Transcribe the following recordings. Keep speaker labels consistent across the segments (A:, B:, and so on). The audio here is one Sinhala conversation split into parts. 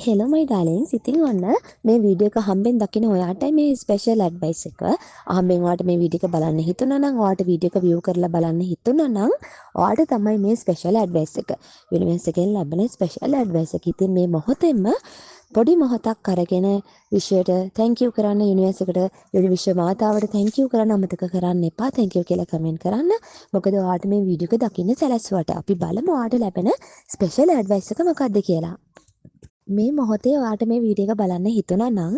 A: Hello my darlings. ඉතින් ඔන්න මේ වීඩියෝ එක හම්බෙන් දකින්න ඔයාටයි මේ ස්පෙෂල් ඇඩ්වයිස් එක. හම්බෙන් ඔයාට මේ වීඩියෝ එක බලන්න හිතුණා නම් ඔයාට වීඩියෝ එක view කරලා බලන්න හිතුණා නම් ඔයාට තමයි මේ ස්පෙෂල් ඇඩ්වයිස් එක. යුනිවර්ස් එකෙන් ලැබෙන ස්පෙෂල් ඇඩ්වයිස් එක. ඉතින් මේ මොහොතේම පොඩි මොහොතක් අරගෙන විශ්වයට thank you කරන්න යුනිවර්ස් එකට විශ්ව මාතාවට thank you කරන්න අමතක කරන්න එපා. thank you කියලා කමෙන්ට් කරන්න. මොකද ඔයාට මේ වීඩියෝ එක දකින්න සැලැස්සුවට. අපි බලමු ඔයාට ලැබෙන ස්පෙෂල් ඇඩ්වයිස් එක මොකක්ද කියලා. මේ මොහොතේ ඔයාට මේ වීඩියෝ එක බලන්න හිතුණා නම්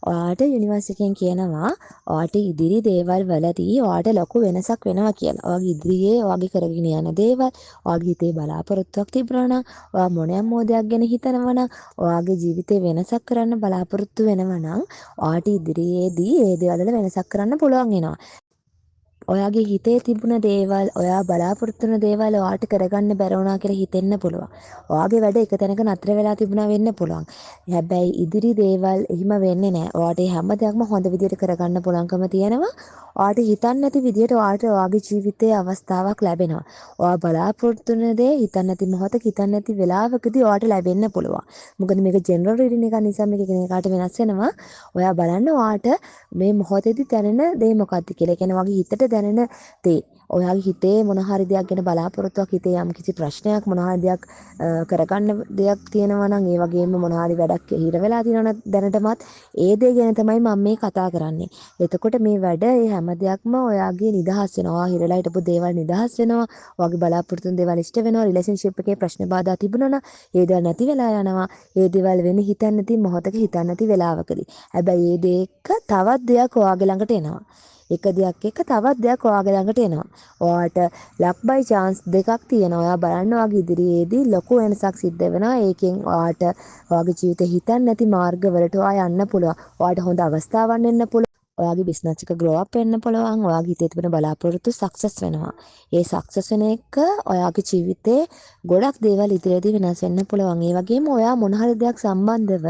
A: ඔයාට යුනිවර්ස් එකෙන් කියනවා ඔයාට ඉදිරි දේවල් වලදී ඔයාට ලොකු වෙනසක් වෙනවා කියලා. ඔයාගේ ඉදිරියේ ඔයාගේ කරගෙන යන දේවල්, ඔයාගේ හිතේ බලාපොරොත්තුවක් තිබුණා නම්, ඔයා මොනෑම මොදයක් ගැන හිතනවා නම්, ඔයාගේ ජීවිතේ වෙනසක් කරන්න බලාපොරොත්තු වෙනවා නම් ඔයාට ඉදිරියේදී ඒ දේවල් වල වෙනසක් කරන්න පුළුවන් වෙනවා. ඔයාගේ හිතේ තිබුණ දේවල්, ඔයා බලාපොරොත්තු වෙන දේවල් ඔයාට කරගන්න බැර වුණා කියලා හිතෙන්න පුළුවන්. ඔයාගේ වැඩ එක තැනක නතර වෙලා තිබුණා වෙන්න පුළුවන්. හැබැයි ඉදිරි දේවල් එහෙම වෙන්නේ නැහැ. ඔයාට හැම දෙයක්ම හොඳ විදිහට කරගන්න පුළුවන්කම තියෙනවා. ඔයාට හිතන්නේ නැති විදිහට ඔයාට ඔයාගේ ජීවිතයේ අවස්ථාවක් ලැබෙනවා. ඔයා බලාපොරොත්තු වෙන දේ හිතන්නේ නැති මොහොතක හිතන්නේ නැති වෙලාවකදී ඔයාට ලැබෙන්න පුළුවන්. මොකද මේක ජෙනරල් රීඩින් එක නිසා මේක කෙනෙකුට වෙනස් වෙනවා. ඔයා බලන්න ඔයාට මේ මොහොතේදී දැනෙන දේ මොකක්ද කියලා. ඒ කියන්නේ ඔයාගේ හිතට දැනෙන දේ. ඔයාගේ හිතේ මොන හරි දෙයක් ගැන බලාපොරොත්තුවක්, හිතේ යම් කිසි ප්‍රශ්නයක්, මොන හරි දෙයක් කරගන්න දෙයක් තියෙනවා නම්, ඒ වගේම මොන හරි වැඩක් හිර වෙලා තියෙනවා දැනටමත් ඒ දේ ගැන තමයි මම මේ කතා කරන්නේ. එතකොට මේ වැඩ ඒ හැම දෙයක්ම ඔයාගේ නිදහස් වෙනවා. ඔයා හිරලා හිටපු දේවල් නිදහස් වෙනවා. ඔයාගේ බලාපොරොත්තු වෙන දේවල් ඉෂ්ට වෙනවා. රිලේෂන්ෂිප් එකේ ප්‍රශ්න බාධා තිබුණා නම් ඒ දේවල් නැති වෙලා යනවා. ඒ දේවල් වෙන්නේ හිතන්නේ නැති මොහොතක හිතන්නේ නැති වෙලාවකදී. හැබැයි ඒ දෙයක තවත් දෙයක් ඔයාගේ ළඟට එනවා. එක දෙයක් එක තවත් දෙයක් ඔයාගේ ළඟට එනවා. ඔයාට ලක් බයි chance දෙකක් තියෙනවා. ඔයා බලන්න ඔයාගේ ඉදිරියේදී ලොකු වෙනසක් සිද්ධ වෙනවා. ඒකෙන් ඔයාට ඔයාගේ ජීවිතේ හිතන්නේ නැති මාර්ගවලට ඔයා යන්න පුළුවන්. ඔයාට හොඳ අවස්ථාවක් එන්න පුළුවන්. ඔයාගේ බිස්නස් එක grow up වෙන්න පුළුවන්. ඔයාගේ හිතේ තිබෙන බලාපොරොත්තු සක්සස් වෙනවා. ඒ සක්සස් වෙන එක ඔයාගේ ජීවිතේ ගොඩක් දේවල් ඉදිරියේදී වෙනස් වෙන්න පුළුවන්. ඒ වගේම ඔයා මොන හරි දෙයක් සම්බන්ධව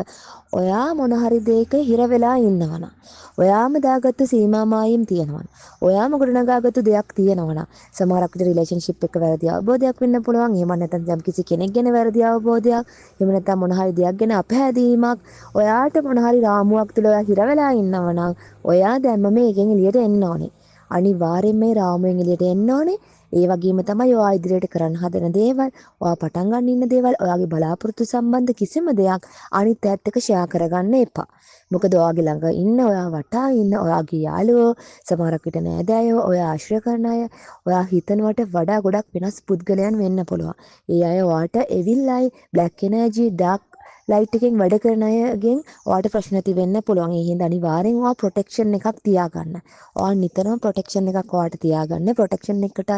A: ඔයා මොන හරි දෙයක හිර වෙලා ඉන්නවනම්, ඔයාම දාගත්තු සීමා මායිම් තියෙනවනම්, ඔයාම ගොඩනගාගත්තු දෙයක් තියෙනවනම්, සමහරක් විට රිලේෂන්ෂිප් එක වැරදි අවබෝධයක් වෙන්න පුළුවන්. එහෙම නැත්නම් යම් කිසි කෙනෙක් ගැන වැරදි අවබෝධයක්, එහෙම නැත්නම් මොන හරි දෙයක් ගැන අපහැදීමක්, ඔයාට මොන හරි රාමුවක් තුළ ඔයා හිර වෙලා ඉන්නවනම්, ඔයා දැන්ම මේකෙන් එළියට එන්න ඕනේ. අනිවාර්යෙන් මේ රාමුවෙන් එළියට එන්න ඕනේ. ඒ වගේම තමයි ඔයා ඉදිරියට කරන්න හදන දේවල්, ඔයා පටන් ගන්න ඉන්න දේවල්, ඔයාගේ බලාපොරොත්තු සම්බන්ධ කිසිම දෙයක් අනිත් පැත්තට එක්ක ෂෙයා කරගන්න එපා. මොකද ඔයාගේ ළඟ ඉන්න, ඔයා වටා ඉන්න ඔයාගේ යාළුවෝ, සමහරක් විට නෑදෑයෝ, ඔයා ආශ්‍රය කරන අය, ඔයා හිතනවට වඩා ගොඩක් වෙනස් පුද්ගලයන් වෙන්න පුළුවන්. ඒ අය ඔයාට එවිල්ලයි බ්ලැක් එනර්ජි, ඩාර්ක් ලයිට් එකෙන් වැඩ කරන අයගෙන් ඔයාට ප්‍රශ්න ඇති වෙන්න පුළුවන්. ඒ හින්දා අනිවාර්යෙන් ඔයා ප්‍රොටෙක්ෂන් එකක් තියාගන්න. ඔයා නිතරම ප්‍රොටෙක්ෂන් එකක් ඔයාට තියාගන්න. ප්‍රොටෙක්ෂන් එකට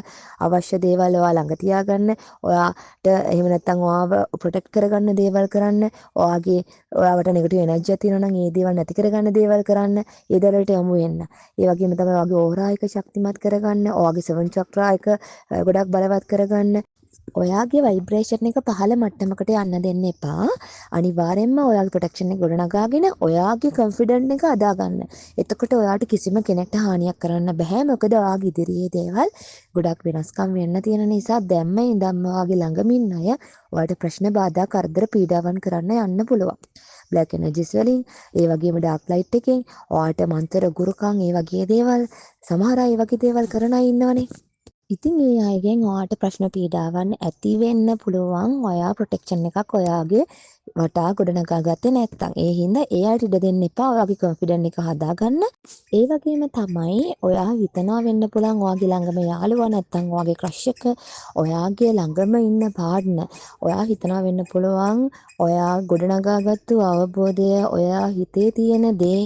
A: අවශ්‍ය දේවල් ඔයා ළඟ තියාගන්න. ඔයාට එහෙම නැත්නම් ඔයාව ප්‍රොටෙක්ට් කරගන්න දේවල් කරන්න. ඔයාවට නෙගටිව් එනර්ජියක් තියෙනවා නම් ඒ දේවල් නැති කරගන්න දේවල් කරන්න. ඒ දේවල් වලට යමු වෙන්න. ඒ වගේම තමයි ඔයාගේ ඕරා එක ශක්තිමත් කරගන්න. ඔයාගේ සෙවන් චක්‍රා එක ගොඩක් බලවත් කරගන්න. ඔයාගේ වයිබ්‍රේෂන් එක පහළ මට්ටමකට යන්න දෙන්න එපා. අනිවාර්යෙන්ම ඔයාගේ ප්‍රොටෙක්ෂන් එක ගොඩනගාගෙන ඔයාගේ කොන්ෆිඩන්ට් එක අදාගන්න. එතකොට ඔයාට කිසිම කෙනෙක්ට හානියක් කරන්න බෑ. මොකද ඔයාගේ ඉදිරියේ දේවල් ගොඩක් වෙනස්කම් වෙන්න තියෙන නිසා දැම්ම ඉඳන්ම ඔයාගේ ළඟම ඉන්න අය ඔයාට ප්‍රශ්න බාධා කරදර පීඩාවන් කරන්න යන්න පුළුවන්. බ්ලැක් එනර්ජිස් වලින්, ඒ වගේම ඩාර්ක් ලයිට් එකෙන් ඔයාට මන්තර ගුරුකම්, ඒ වගේ දේවල්, සමහර අය වගේ දේවල් කරන අය ඉන්නවනේ. ඉතින් ඒ අයගෙන් ඔයාට ප්‍රශ්න පීඩාවන් ඇති වෙන්න පුළුවන්. ඔයා ප්‍රොටෙක්ෂන් එකක් ඔයාගේ වටා ගොඩනගා ගත්තේ නැත්නම්. ඒ හින්දා ඒ අයට ඉඩ දෙන්න එපා. ඔයාගේ කොන්ෆිඩන්ට් එක හදාගන්න. ඒ වගේම තමයි ඔයා හිතනවා වෙන්න පුළුවන් ඔයාගේ ළඟම යාළුවා නැත්නම් ඔයාගේ ක්‍රෂ් එක, ඔයාගේ ළඟම ඉන්න පාර්ට්නර්, ඔයා හිතනවා වෙන්න පුළුවන් ඔයා ගොඩනගාගත්තු අවබෝධය, ඔයා හිතේ තියෙන දේ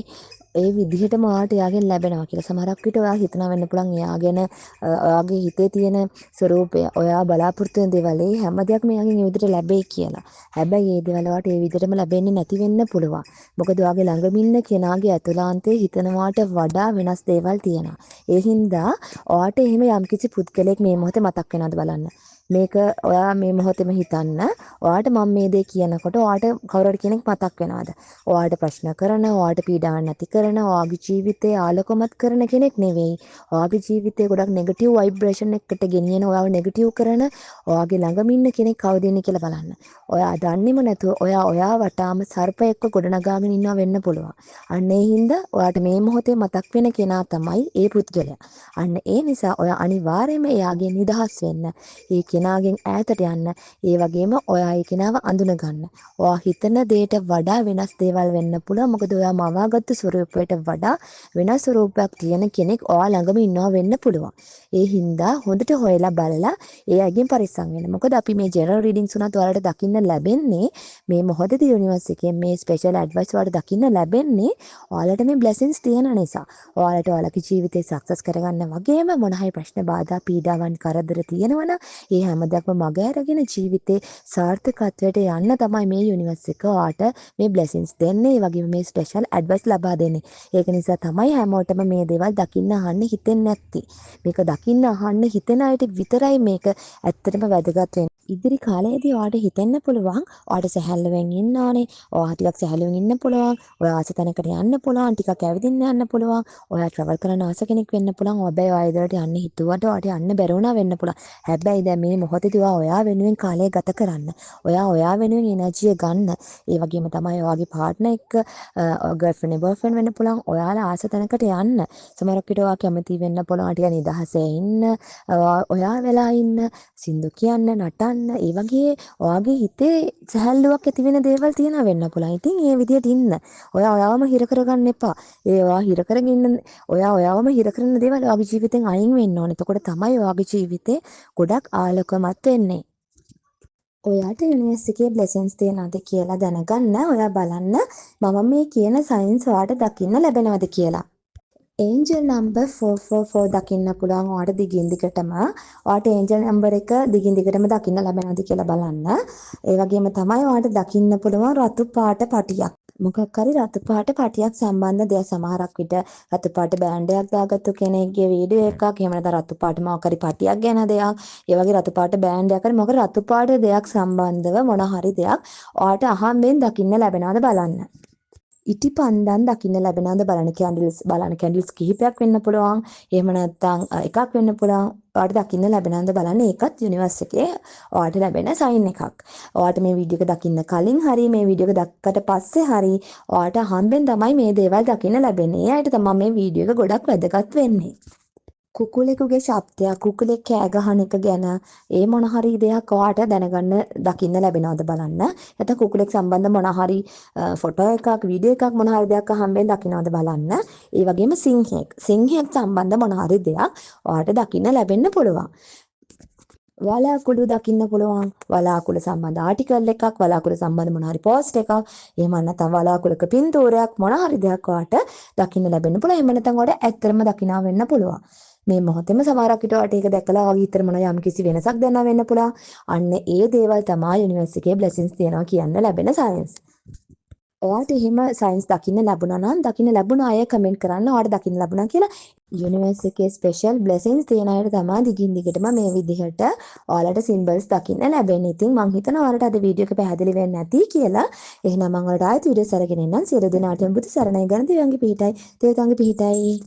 A: ඒ විදිහටම ඔයාට එයාගෙන් ලැබෙනවා කියලා. සමහරක් විට ඔයා හිතනවා වෙන්න පුළුවන් එයා ගැන ඔයාගේ හිතේ තියෙන ස්වરૂපය, ඔයා බලාපොරොත්තු වෙන දේවල්, ඒ හැම දෙයක්ම එයාගෙන් ඒ විදිහට ලැබෙයි කියලා. හැබැයි ඒ දේවල් ඔයාට ඒ විදිහටම ලැබෙන්නේ නැති වෙන්න පුළුවන්. මොකද ඔයාගේ ළඟම ඉන්න කෙනාගේ ඇතුළාන්තයේ හිතනවාට වඩා වෙනස් දේවල් තියෙනවා. ඒ හින්දා ඔයාට එහෙම යම්කිසි පුද්ගලයෙක් මේ මොහොතේ මතක් වෙනවද බලන්න. මේක ඔයා මේ මොහොතේම හිතන්න. ඔයාට මම මේ දේ කියනකොට ඔයාට කවුරු හරි කෙනෙක් මතක් වෙනවද? ඔයාට ප්‍රශ්න කරන, ඔයාට පීඩාවක් නැති කරන, ඔයාගේ ජීවිතය ආලෝකමත් කරන කෙනෙක් නෙවෙයි. ඔයාගේ ජීවිතේ ගොඩක් නෙගටිව් ভাইබ්‍රේෂන් එකකට ගෙනියන, ඔයාව නෙගටිව් කරන, ඔයාගේ ළඟම ඉන්න කෙනෙක් කවුද ඉන්නේ කියලා බලන්න. ඔයා දන්නේම නැතුව ඔයා වටාම සර්පයෙක්ව ගොඩනගාගෙන ඉන්නවා වෙන්න පුළුවන්. අන්න ඒ හින්දා ඔයාට මේ මොහොතේ මතක් වෙන කෙනා තමයි ඒ පුද්ගලයා. අන්න ඒ නිසා ඔයා අනිවාර්යයෙන්ම එයාගෙන් නිදහස් වෙන්න. ඒ කෙනාගෙන් ඈතට යන්න. ඒ වගේම ඔයා ඒ කෙනාව අඳුන ගන්න. ඔයා හිතන දේට වඩා වෙනස් දේවල් වෙන්න පුළුවන්. මොකද ඔයා මවාගත්තු ස්වරූපයට වඩා වෙනස් ස්වරූපයක් තියෙන කෙනෙක් ඔයා ළඟම ඉන්නවා වෙන්න පුළුවන්. ඒ හින්දා හොඳට හොයලා බලලා ඒ අයගෙන් පරිස්සම් වෙන්න. මොකද අපි මේ ජෙනරල් රීඩින්ග්ස් උනත් ඔයාලට දකින්න ලැබෙන්නේ මේ මොහොතේදී යුනිවර්ස් එකෙන් මේ ස්පෙෂල් ඇඩ්වයිස් ඔයාලට දකින්න ලැබෙන්නේ ඔයාලට මේ බ්ලෙසින්ග්ස් තියෙන නිසා. ඔයාලට ඔයාලගේ ජීවිතේ සක්සස් කරගන්න වගේම මොන හරි ප්‍රශ්න බාධා පීඩාවන් කරදර තියෙනවනම් ඒ හැමදක්ම මග අරගෙන ජීවිතේ සාර්ථකත්වයට යන්න තමයි මේ යුනිවර්ස් එක ඔයාට මේ බ්ලෙසින්ග්ස් දෙන්නේ. ඒ වගේම මේ ස්පෙෂල් ඇඩ්වයිස් ලබා දෙන්නේ. ඒක නිසා තමයි හැමෝටම මේ දේවල් දකින්න අහන්න හිතෙන්නේ නැත්තේ. මේක දකින්න අහන්න හිතෙන අයට විතරයි මේක ඇත්තටම වැදගත් වෙන්නේ. ඉදිරි කාලයේදී ඔයාට හිතෙන්න පුළුවන් ඔයාට සැහැල්ලුවෙන් ඉන්න ඕනේ. ඔයා ටිකක් සැහැල්ලුවෙන් ඉන්න පුළුවන්. ඔයා ආස තැනකට යන්න පුළුවන්. ටිකක් ඇවිදින්න යන්න පුළුවන්. ඔයා ට්‍රැවල් කරන ආස කෙනෙක් වෙන්න පුළුවන්. හැබැයි ඔයා ඉදිරියට යන්න හිතුවට ඔයාට යන්න බැරි වුණා වෙන්න පුළුවන්. හැබැයි දැන් මේ මොහොතේදී ඔයා වෙනුවෙන් කාලය ගත කරන්න. ඔයා වෙනුවෙන් එනර්ජිය ගන්න. ඒ වගේම තමයි ඔයාගේ පාර්ට්නර් එක්ක ගර්ල්ෆ්‍රෙන්ඩ් බොයෆ්‍රෙන්ඩ් වෙන්න පුළුවන්. ඔයාලා ආස තැනකට යන්න. සමහරක් විට ඔයා කැමති වෙන්න පුළුවන් ටික නිදහසේ ඉන්න. ඔයා වෙලා ඉන්න. සින්දු කියන්න, නටන්න. ඒ වගේ ඔයාගේ හිතේ සැහැල්ලුවක් ඇති වෙන දේවල් තියෙනවා වෙන්න පුළුවන්. ඉතින් ඒ විදිහට ඉන්න. ඔයාවම හිර කරගන්න එපා. ඔයා හිර කරගෙන ඔයාවම හිර කරන දේවල් ඔයාගේ ජීවිතෙන් අයින් වෙන්න ඕනේ. එතකොට තමයි ඔයාගේ ජීවිතේ ගොඩක් ආලෝකමත් වෙන්නේ. ඔයාට යුනිවර්ස් එකේ බ්ලෙසින්ග්ස් තියෙනවද කියලා දැනගන්න ඔයා බලන්න මම මේ කියන සයින්ස් ඔයාට දකින්න ලැබෙනවද කියලා. ඒන්ජල් නම්බර් 444 දකින්න පුළුවන් ඔයාට දිගින් දිගටම. ඔයාට ඒන්ජල් නම්බර් එක දිගින් දිගටම දකින්න ලැබෙනවද කියලා බලන්න. ඒ වගේම තමයි ඔයාට දකින්න පුළුවන් රතු පාට පටියක්. මොකක් හරි රතු පාට පටියක් සම්බන්ධ දෙයක් සමහරක් විට රතු පාට බෑන්ඩ් එකක් දාගත්තු කෙනෙක්ගේ වීඩියෝ එකක් එහෙම නැත්නම් රතු පාට මොකක් හරි පටියක් ගැන දෙයක් ඒ වගේ රතු පාට බෑන්ඩ් එකක් හරි මොකක් රතු පාට දෙයක් සම්බන්ධව මොන හරි දෙයක් ඔයාට අහම්බෙන් දකින්න ලැබෙනවද බලන්න. ඉටි පන්දන් දකින්න ලැබෙනවද බලන්න කැන්ඩල්ස් කිහිපයක් වෙන්න පුළුවන්. එහෙම නැත්නම් එකක් වෙන්න පුළුවන්. ඔයාට දකින්න ලැබෙනවද බලන්න. ඒකත් යුනිවර්ස් එකේ ඔයාට ලැබෙන සයින් එකක්. ඔයාට මේ වීඩියෝ එක දකින්න කලින් හරි මේ වීඩියෝ එක දැක්කට පස්සේ හරි ඔයාට හම්බෙන් තමයි මේ දේවල් දකින්න ලැබෙන්නේ. ඒ අයට තමයි මේ වීඩියෝ එක ගොඩක් වැදගත් වෙන්නේ. කුකුලෙකුගේ ශබ්දයක් කුකුලෙක් කෑ ගහන එක ගැන ඒ මොන හරි දෙයක් ඔයාට දැනගන්න දකින්න ලැබෙනවද බලන්න. නැත්නම් කුකුලෙක් සම්බන්ධ මොන හරි ෆොටෝ එකක් වීඩියෝ එකක් මොන හරි දෙයක් අහම්බෙන් දකින්නවද බලන්න. ඒ වගේම සිංහෙක් සම්බන්ධ මොන හරි දෙයක් ඔයාට දකින්න ලැබෙන්න පුළුවන්. වලාකුළු දකින්න පුළුවන්. වලාකුළු සම්බන්ධ ආටිකල් එකක්, වලාකුළු සම්බන්ධ මොන හරි පෝස්ට් එකක්, එහෙම නැත්නම් වලාකුළුක පින්තූරයක් මොන හරි දෙයක් ඔයාට දකින්න ලැබෙන්න පුළුවන්. එහෙම නැත්නම් ඔයාට ඇත්තටම දකින්නා වෙන්න පුළුවන්. මේ මොහොතේම සමහරක් විට ඔයාට ඒක දැකලා වගේ හිතර මොන යම් කිසි වෙනසක් දැනනා වෙන්න පුළුවන්. අන්න ඒ දේවල් තමයි යුනිවර්ස් එකේ බ්ලෙසින්ග්ස් තියනවා කියන්න ලැබෙන සයන්ස්. ඔයාට එහෙම සයන්ස් දකින්න ලැබුණා නම් දකින්න ලැබුණ අය කමෙන්ට් කරන්න ඔයාට දකින්න ලැබුණා කියලා. යුනිවර්ස් එකේ ස්පෙෂල් බ්ලෙසින්ග්ස් තියෙන අයට තමයි දිගින් දිගටම මේ විදිහට ඔයාලට සිම්බල්ස් දකින්න ලැබෙන්නේ. ඉතින් මං හිතනවා ඔයාලට අද වීඩියෝ එක පැහැදිලි වෙන්නේ නැති කියලා. එහෙනම් මං ඔයාලට ආයෙත් වීඩියෝස් අරගෙන එන්නම්. සියලු දෙනාටම බුදු සරණයි ගණ දෙවියන්ගේ පිහිටයි. දේවතාවුන්ගේ පිහිටයි.